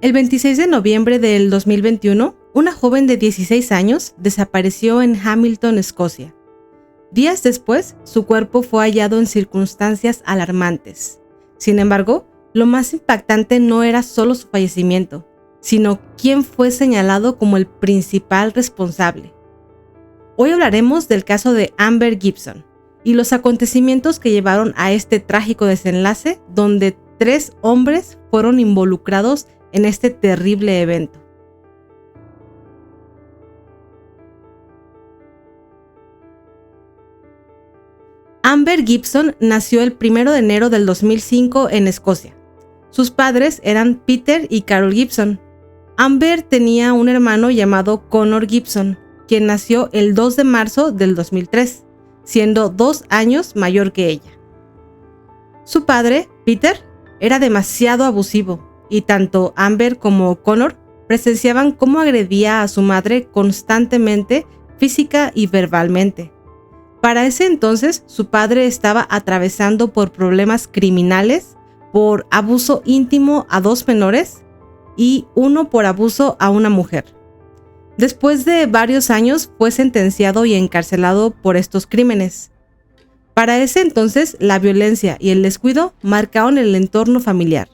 El 26 de noviembre del 2021, una joven de 16 años desapareció en Hamilton, Escocia. Días después, su cuerpo fue hallado en circunstancias alarmantes. Sin embargo, lo más impactante no era solo su fallecimiento, sino quién fue señalado como el principal responsable. Hoy hablaremos del caso de Amber Gibson y los acontecimientos que llevaron a este trágico desenlace, donde 3 hombres fueron involucrados en este terrible evento. Amber Gibson nació el 1 de enero del 2005 en Escocia. Sus padres eran Peter y Carol Gibson. Amber tenía un hermano llamado Connor Gibson, quien nació el 2 de marzo del 2003, siendo 2 años mayor que ella. Su padre, Peter, era demasiado abusivo, y tanto Amber como Connor presenciaban cómo agredía a su madre constantemente, física y verbalmente. Para ese entonces, su padre estaba atravesando por problemas criminales, por abuso íntimo a 2 menores y 1 por abuso a una mujer. Después de varios años fue sentenciado y encarcelado por estos crímenes. Para ese entonces, la violencia y el descuido marcaron el entorno familiar.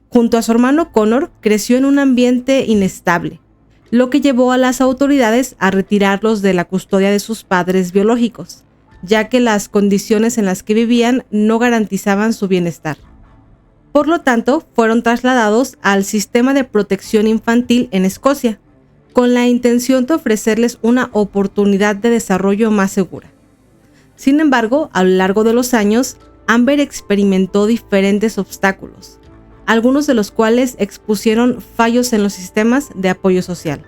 Junto a su hermano Connor, creció en un ambiente inestable, lo que llevó a las autoridades a retirarlos de la custodia de sus padres biológicos, ya que las condiciones en las que vivían no garantizaban su bienestar. Por lo tanto, fueron trasladados al sistema de protección infantil en Escocia, con la intención de ofrecerles una oportunidad de desarrollo más segura. Sin embargo, a lo largo de los años, Amber experimentó diferentes obstáculos, algunos de los cuales expusieron fallos en los sistemas de apoyo social.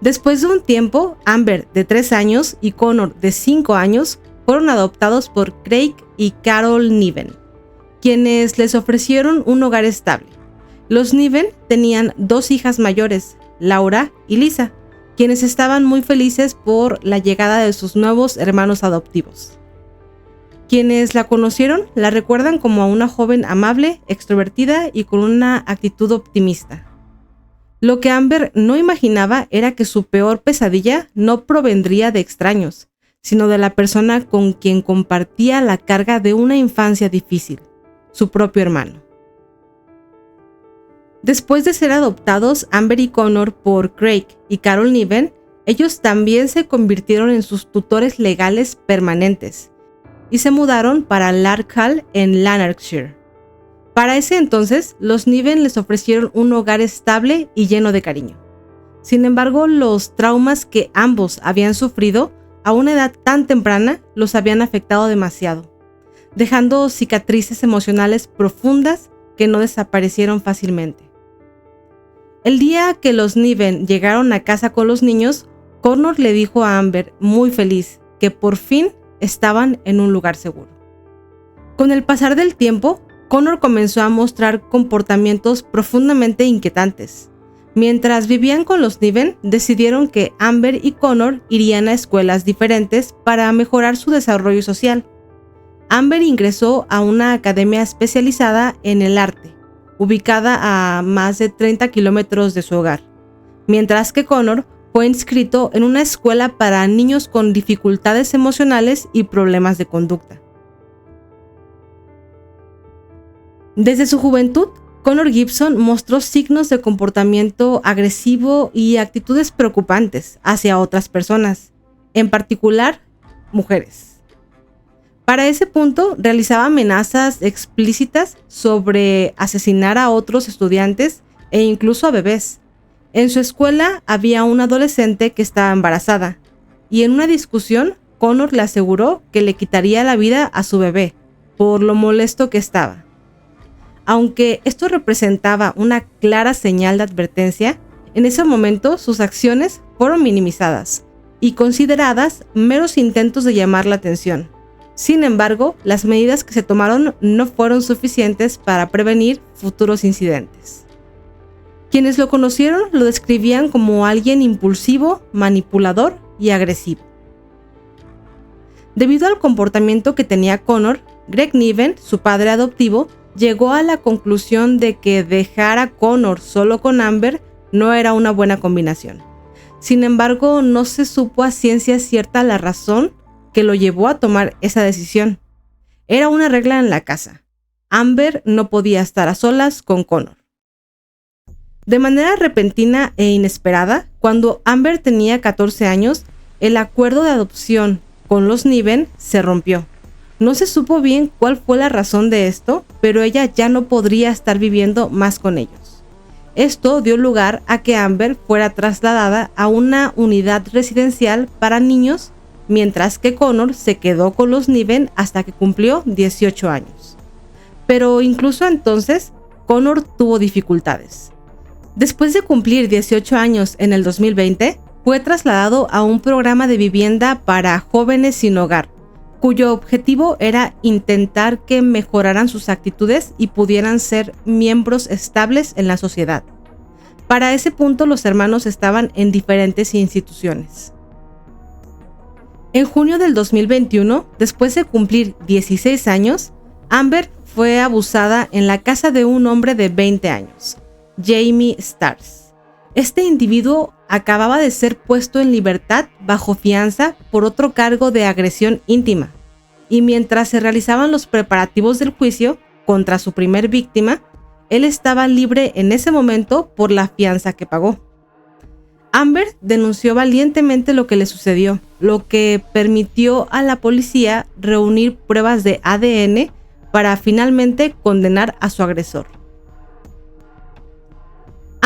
Después de un tiempo, Amber, de 3 años, y Connor, de 5 años, fueron adoptados por Craig y Carol Niven, quienes les ofrecieron un hogar estable. Los Niven tenían 2 hijas mayores, Laura y Lisa, quienes estaban muy felices por la llegada de sus nuevos hermanos adoptivos. Quienes la conocieron la recuerdan como a una joven amable, extrovertida y con una actitud optimista. Lo que Amber no imaginaba era que su peor pesadilla no provendría de extraños, sino de la persona con quien compartía la carga de una infancia difícil, su propio hermano. Después de ser adoptados Amber y Connor por Craig y Carol Niven, ellos también se convirtieron en sus tutores legales permanentes y se mudaron para Larkhall en Lanarkshire. Para ese entonces, los Niven les ofrecieron un hogar estable y lleno de cariño. Sin embargo, los traumas que ambos habían sufrido a una edad tan temprana los habían afectado demasiado, dejando cicatrices emocionales profundas que no desaparecieron fácilmente. El día que los Niven llegaron a casa con los niños, Connor le dijo a Amber, muy feliz, que por fin estaban en un lugar seguro. Con el pasar del tiempo, Connor comenzó a mostrar comportamientos profundamente inquietantes. Mientras vivían con los Niven, decidieron que Amber y Connor irían a escuelas diferentes para mejorar su desarrollo social. Amber ingresó a una academia especializada en el arte, ubicada a más de 30 kilómetros de su hogar, mientras que Connor fue inscrito en una escuela para niños con dificultades emocionales y problemas de conducta. Desde su juventud, Connor Gibson mostró signos de comportamiento agresivo y actitudes preocupantes hacia otras personas, en particular mujeres. Para ese punto, realizaba amenazas explícitas sobre asesinar a otros estudiantes e incluso a bebés. En su escuela había una adolescente que estaba embarazada, y en una discusión, Connor le aseguró que le quitaría la vida a su bebé, por lo molesto que estaba. Aunque esto representaba una clara señal de advertencia, en ese momento sus acciones fueron minimizadas y consideradas meros intentos de llamar la atención. Sin embargo, las medidas que se tomaron no fueron suficientes para prevenir futuros incidentes. Quienes lo conocieron lo describían como alguien impulsivo, manipulador y agresivo. Debido al comportamiento que tenía Connor, Greg Niven, su padre adoptivo, llegó a la conclusión de que dejar a Connor solo con Amber no era una buena combinación. Sin embargo, no se supo a ciencia cierta la razón que lo llevó a tomar esa decisión. Era una regla en la casa. Amber no podía estar a solas con Connor. De manera repentina e inesperada, cuando Amber tenía 14 años, el acuerdo de adopción con los Niven se rompió. No se supo bien cuál fue la razón de esto, pero ella ya no podría estar viviendo más con ellos. Esto dio lugar a que Amber fuera trasladada a una unidad residencial para niños, mientras que Connor se quedó con los Niven hasta que cumplió 18 años. Pero incluso entonces, Connor tuvo dificultades. Después de cumplir 18 años en el 2020, fue trasladado a un programa de vivienda para jóvenes sin hogar, cuyo objetivo era intentar que mejoraran sus actitudes y pudieran ser miembros estables en la sociedad. Para ese punto, los hermanos estaban en diferentes instituciones. En junio del 2021, después de cumplir 16 años, Amber fue abusada en la casa de un hombre de 20 años, Jamie Starrs. Este individuo acababa de ser puesto en libertad bajo fianza por otro cargo de agresión íntima, y mientras se realizaban los preparativos del juicio contra su primer víctima, él estaba libre en ese momento por la fianza que pagó. Amber denunció valientemente lo que le sucedió, lo que permitió a la policía reunir pruebas de ADN para finalmente condenar a su agresor.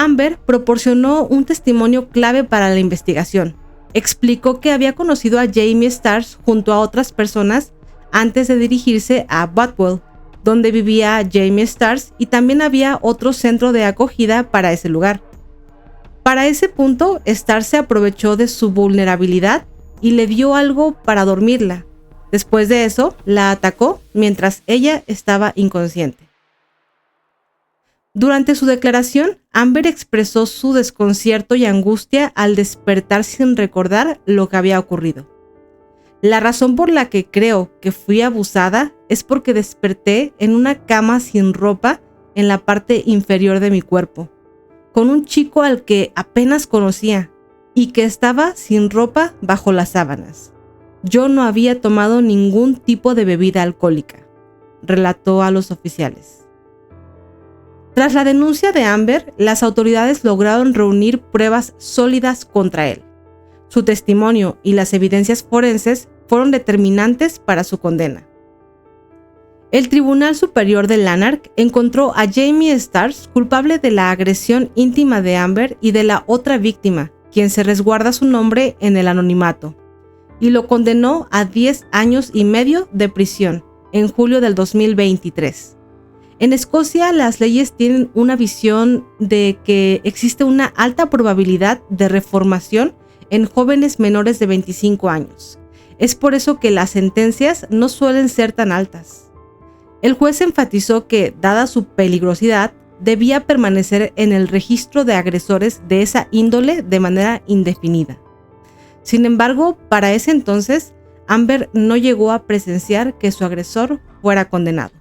Amber proporcionó un testimonio clave para la investigación. Explicó que había conocido a Jamie Starrs junto a otras personas antes de dirigirse a Bothwell, donde vivía Jamie Starrs, y también había otro centro de acogida para ese lugar. Para ese punto, Starrs se aprovechó de su vulnerabilidad y le dio algo para dormirla. Después de eso, la atacó mientras ella estaba inconsciente. Durante su declaración, Amber expresó su desconcierto y angustia al despertar sin recordar lo que había ocurrido. La razón por la que creo que fui abusada es porque desperté en una cama sin ropa en la parte inferior de mi cuerpo, con un chico al que apenas conocía y que estaba sin ropa bajo las sábanas. Yo no había tomado ningún tipo de bebida alcohólica, relató a los oficiales. Tras la denuncia de Amber, las autoridades lograron reunir pruebas sólidas contra él. Su testimonio y las evidencias forenses fueron determinantes para su condena. El Tribunal Superior de Lanark encontró a Jamie Starrs culpable de la agresión íntima de Amber y de la otra víctima, quien se resguarda su nombre en el anonimato, y lo condenó a 10 años y medio de prisión en julio del 2023. En Escocia, las leyes tienen una visión de que existe una alta probabilidad de reformación en jóvenes menores de 25 años. Es por eso que las sentencias no suelen ser tan altas. El juez enfatizó que, dada su peligrosidad, debía permanecer en el registro de agresores de esa índole de manera indefinida. Sin embargo, para ese entonces, Amber no llegó a presenciar que su agresor fuera condenado.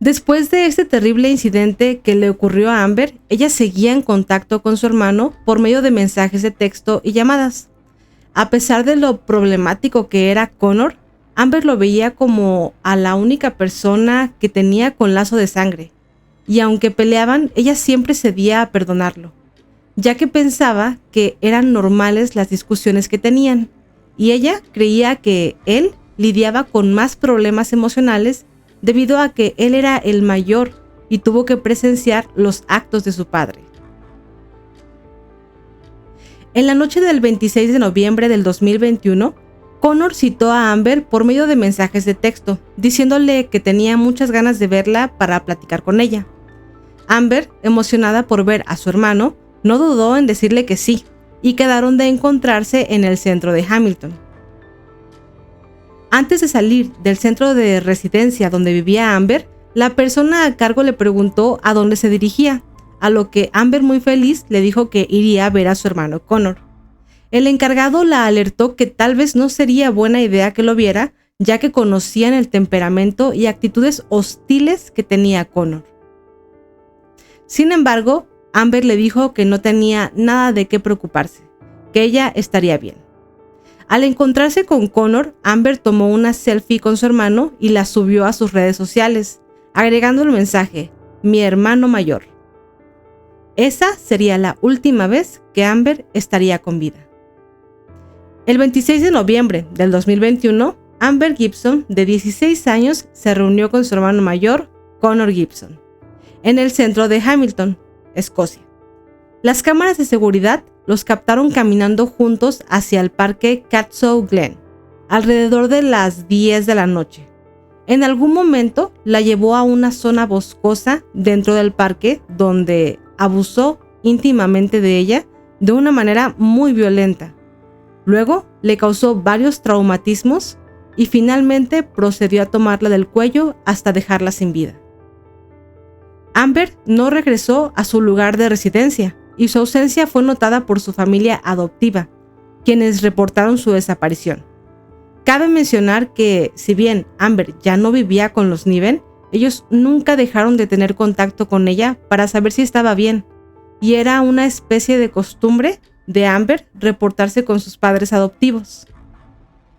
Después de este terrible incidente que le ocurrió a Amber, ella seguía en contacto con su hermano por medio de mensajes de texto y llamadas. A pesar de lo problemático que era Connor, Amber lo veía como a la única persona que tenía con lazo de sangre, y aunque peleaban, ella siempre cedía a perdonarlo, ya que pensaba que eran normales las discusiones que tenían, y ella creía que él lidiaba con más problemas emocionales debido a que él era el mayor y tuvo que presenciar los actos de su padre. En la noche del 26 de noviembre del 2021, Connor citó a Amber por medio de mensajes de texto, diciéndole que tenía muchas ganas de verla para platicar con ella. Amber, emocionada por ver a su hermano, no dudó en decirle que sí, y quedaron de encontrarse en el centro de Hamilton. Antes de salir del centro de residencia donde vivía Amber, la persona a cargo le preguntó a dónde se dirigía, a lo que Amber, muy feliz, le dijo que iría a ver a su hermano Connor. El encargado la alertó que tal vez no sería buena idea que lo viera, ya que conocían el temperamento y actitudes hostiles que tenía Connor. Sin embargo, Amber le dijo que no tenía nada de qué preocuparse, que ella estaría bien. Al encontrarse con Connor, Amber tomó una selfie con su hermano y la subió a sus redes sociales, agregando el mensaje: "Mi hermano mayor". Esa sería la última vez que Amber estaría con vida. El 26 de noviembre del 2021, Amber Gibson, de 16 años, se reunió con su hermano mayor, Connor Gibson, en el centro de Hamilton, Escocia. Las cámaras de seguridad los captaron caminando juntos hacia el parque Catshaw Glen, alrededor de las 10 de la noche. En algún momento la llevó a una zona boscosa dentro del parque donde abusó íntimamente de ella de una manera muy violenta. Luego le causó varios traumatismos y finalmente procedió a tomarla del cuello hasta dejarla sin vida. Amber no regresó a su lugar de residencia y su ausencia fue notada por su familia adoptiva, quienes reportaron su desaparición. Cabe mencionar que, si bien Amber ya no vivía con los Niven, ellos nunca dejaron de tener contacto con ella para saber si estaba bien, y era una especie de costumbre de Amber reportarse con sus padres adoptivos.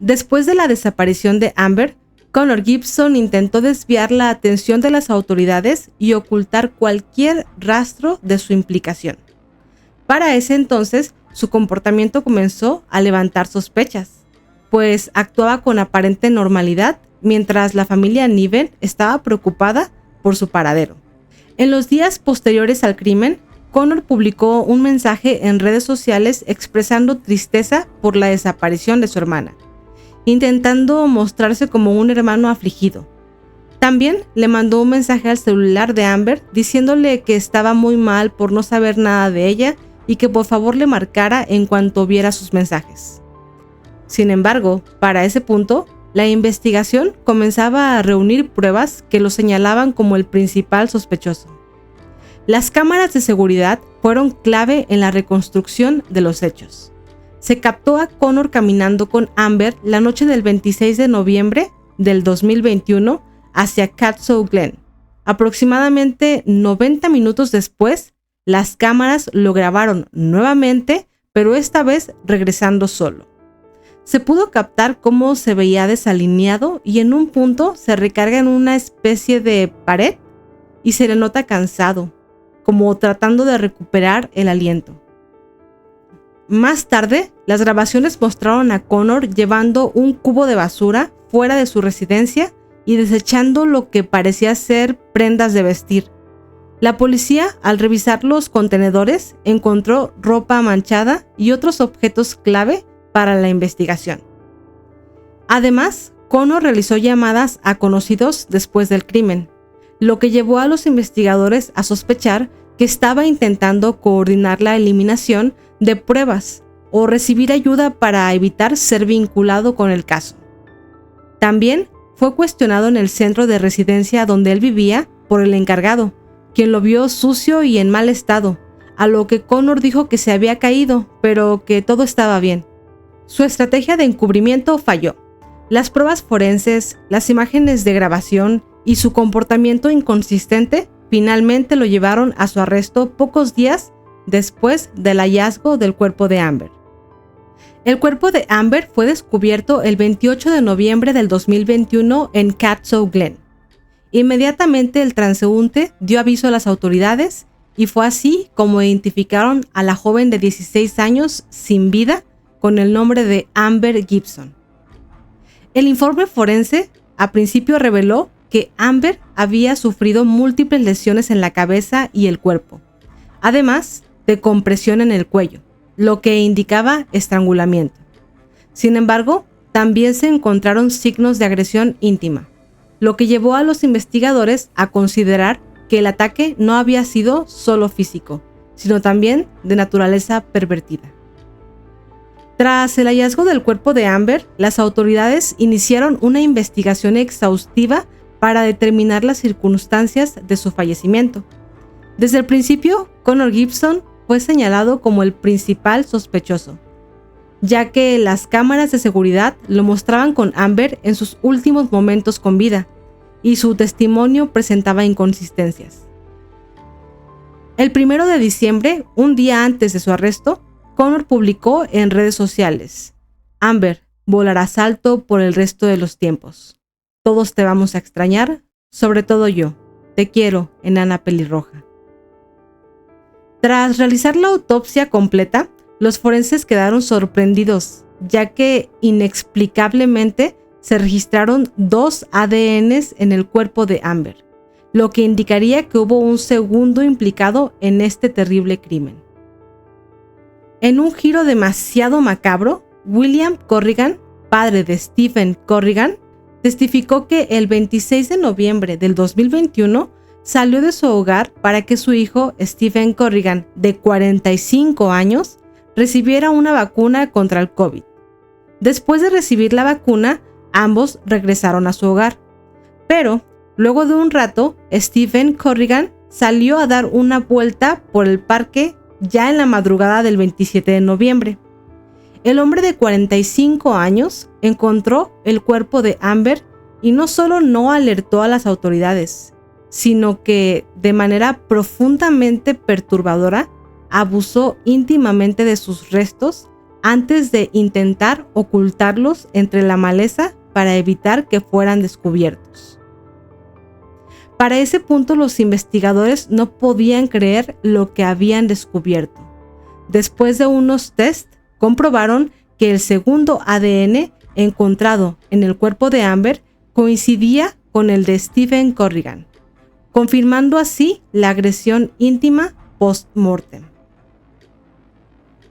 Después de la desaparición de Amber, Connor Gibson intentó desviar la atención de las autoridades y ocultar cualquier rastro de su implicación. Para ese entonces, su comportamiento comenzó a levantar sospechas, pues actuaba con aparente normalidad mientras la familia Niven estaba preocupada por su paradero. En los días posteriores al crimen, Connor publicó un mensaje en redes sociales expresando tristeza por la desaparición de su hermana, intentando mostrarse como un hermano afligido. También le mandó un mensaje al celular de Amber diciéndole que estaba muy mal por no saber nada de ella y que por favor le marcara en cuanto viera sus mensajes. Sin embargo, para ese punto, la investigación comenzaba a reunir pruebas que lo señalaban como el principal sospechoso. Las cámaras de seguridad fueron clave en la reconstrucción de los hechos. Se captó a Connor caminando con Amber la noche del 26 de noviembre del 2021 hacia Catshaw Glen. Aproximadamente 90 minutos después, las cámaras lo grabaron nuevamente, pero esta vez regresando solo. Se pudo captar cómo se veía desalineado y en un punto se recarga en una especie de pared y se le nota cansado, como tratando de recuperar el aliento. Más tarde, las grabaciones mostraron a Connor llevando un cubo de basura fuera de su residencia y desechando lo que parecía ser prendas de vestir. La policía, al revisar los contenedores, encontró ropa manchada y otros objetos clave para la investigación. Además, Connor realizó llamadas a conocidos después del crimen, lo que llevó a los investigadores a sospechar que estaba intentando coordinar la eliminación de pruebas o recibir ayuda para evitar ser vinculado con el caso. También fue cuestionado en el centro de residencia donde él vivía por el encargado, quien lo vio sucio y en mal estado, a lo que Connor dijo que se había caído, pero que todo estaba bien. Su estrategia de encubrimiento falló. Las pruebas forenses, las imágenes de grabación y su comportamiento inconsistente finalmente lo llevaron a su arresto pocos días después del hallazgo del cuerpo de Amber. El cuerpo de Amber fue descubierto el 28 de noviembre del 2021 en Catshaw Glen. Inmediatamente el transeúnte dio aviso a las autoridades y fue así como identificaron a la joven de 16 años sin vida con el nombre de Amber Gibson. El informe forense a principio reveló que Amber había sufrido múltiples lesiones en la cabeza y el cuerpo, además de compresión en el cuello, lo que indicaba estrangulamiento. Sin embargo, también se encontraron signos de agresión íntima, lo que llevó a los investigadores a considerar que el ataque no había sido solo físico, sino también de naturaleza pervertida. Tras el hallazgo del cuerpo de Amber, las autoridades iniciaron una investigación exhaustiva para determinar las circunstancias de su fallecimiento. Desde el principio, Connor Gibson fue señalado como el principal sospechoso. ya que las cámaras de seguridad lo mostraban con Amber en sus últimos momentos con vida, y su testimonio presentaba inconsistencias. El 1 de diciembre, un día antes de su arresto, Conor publicó en redes sociales: Amber volarás alto por el resto de los tiempos. Todos te vamos a extrañar, sobre todo yo. Te quiero, enana pelirroja. Tras realizar la autopsia completa, los forenses quedaron sorprendidos, ya que inexplicablemente se registraron 2 ADNs en el cuerpo de Amber, lo que indicaría que hubo un segundo implicado en este terrible crimen. En un giro demasiado macabro, William Corrigan, padre de Stephen Corrigan, testificó que el 26 de noviembre del 2021 salió de su hogar para que su hijo Stephen Corrigan, de 45 años, recibiera una vacuna contra el COVID. Después de recibir la vacuna, ambos regresaron a su hogar. Pero, luego de un rato, Stephen Corrigan salió a dar una vuelta por el parque ya en la madrugada del 27 de noviembre. El hombre de 45 años encontró el cuerpo de Amber y no solo no alertó a las autoridades, sino que, de manera profundamente perturbadora, abusó íntimamente de sus restos antes de intentar ocultarlos entre la maleza para evitar que fueran descubiertos. Para ese punto, los investigadores no podían creer lo que habían descubierto. Después de unos tests, comprobaron que el segundo ADN encontrado en el cuerpo de Amber coincidía con el de Stephen Corrigan, confirmando así la agresión íntima post-mortem.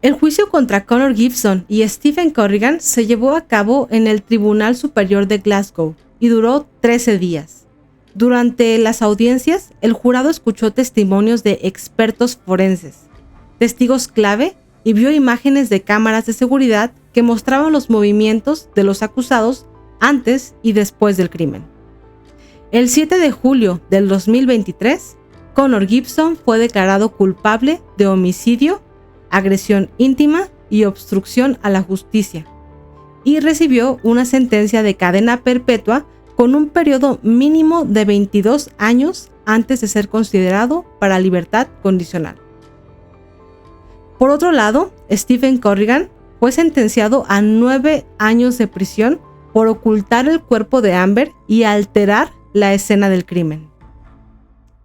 El juicio contra Conor Gibson y Stephen Corrigan se llevó a cabo en el Tribunal Superior de Glasgow y duró 13 días. Durante las audiencias, el jurado escuchó testimonios de expertos forenses, testigos clave, y vio imágenes de cámaras de seguridad que mostraban los movimientos de los acusados antes y después del crimen. El 7 de julio del 2023, Conor Gibson fue declarado culpable de homicidio, agresión íntima y obstrucción a la justicia, y recibió una sentencia de cadena perpetua con un periodo mínimo de 22 años antes de ser considerado para libertad condicional. Por otro lado, Stephen Corrigan fue sentenciado a 9 años de prisión por ocultar el cuerpo de Amber y alterar la escena del crimen.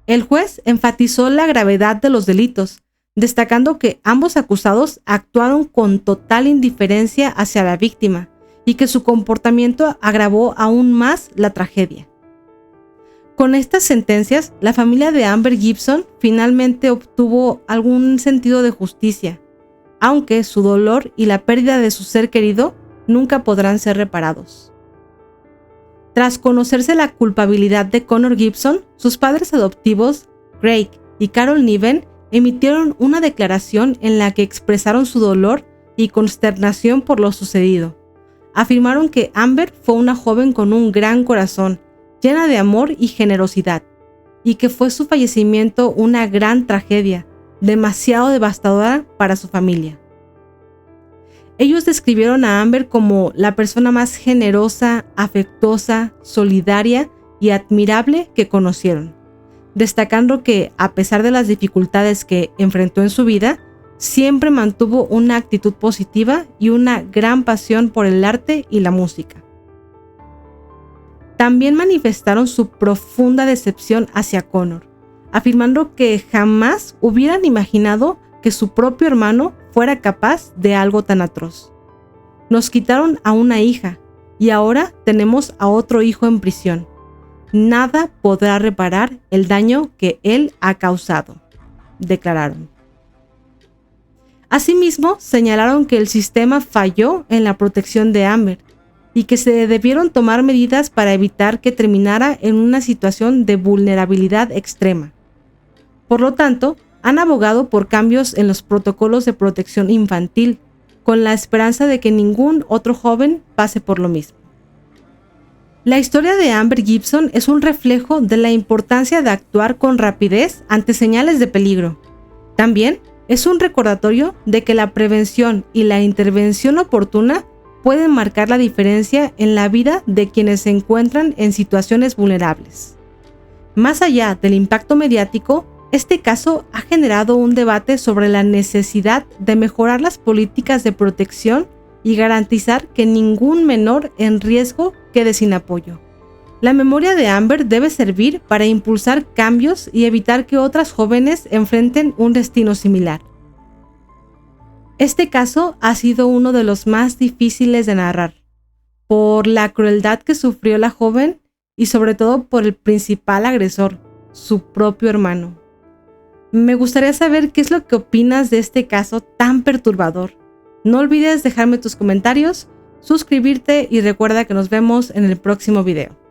El juez enfatizó la gravedad de los delitos, destacando que ambos acusados actuaron con total indiferencia hacia la víctima y que su comportamiento agravó aún más la tragedia. Con estas sentencias, la familia de Amber Gibson finalmente obtuvo algún sentido de justicia, aunque su dolor y la pérdida de su ser querido nunca podrán ser reparados. Tras conocerse la culpabilidad de Conor Gibson, sus padres adoptivos, Craig y Carol Niven, emitieron una declaración en la que expresaron su dolor y consternación por lo sucedido. Afirmaron que Amber fue una joven con un gran corazón, llena de amor y generosidad, y que fue su fallecimiento una gran tragedia, demasiado devastadora para su familia. Ellos describieron a Amber como la persona más generosa, afectuosa, solidaria y admirable que conocieron, destacando que, a pesar de las dificultades que enfrentó en su vida, siempre mantuvo una actitud positiva y una gran pasión por el arte y la música. También manifestaron su profunda decepción hacia Conor, afirmando que jamás hubieran imaginado que su propio hermano fuera capaz de algo tan atroz. Nos quitaron a una hija y ahora tenemos a otro hijo en prisión. Nada podrá reparar el daño que él ha causado, declararon. Asimismo, señalaron que el sistema falló en la protección de Amber y que se debieron tomar medidas para evitar que terminara en una situación de vulnerabilidad extrema. Por lo tanto, han abogado por cambios en los protocolos de protección infantil, con la esperanza de que ningún otro joven pase por lo mismo. La historia de Amber Gibson es un reflejo de la importancia de actuar con rapidez ante señales de peligro. También Es un recordatorio de que la prevención y la intervención oportuna pueden marcar la diferencia en la vida de quienes se encuentran en situaciones vulnerables. Más allá del impacto mediático, este caso ha generado un debate sobre la necesidad de mejorar las políticas de protección y garantizar que ningún menor en riesgo quede sin apoyo. La memoria de Amber debe servir para impulsar cambios y evitar que otras jóvenes enfrenten un destino similar. Este caso ha sido uno de los más difíciles de narrar, por la crueldad que sufrió la joven y sobre todo por el principal agresor, su propio hermano. Me gustaría saber qué es lo que opinas de este caso tan perturbador. No olvides dejarme tus comentarios, suscribirte y recuerda que nos vemos en el próximo video.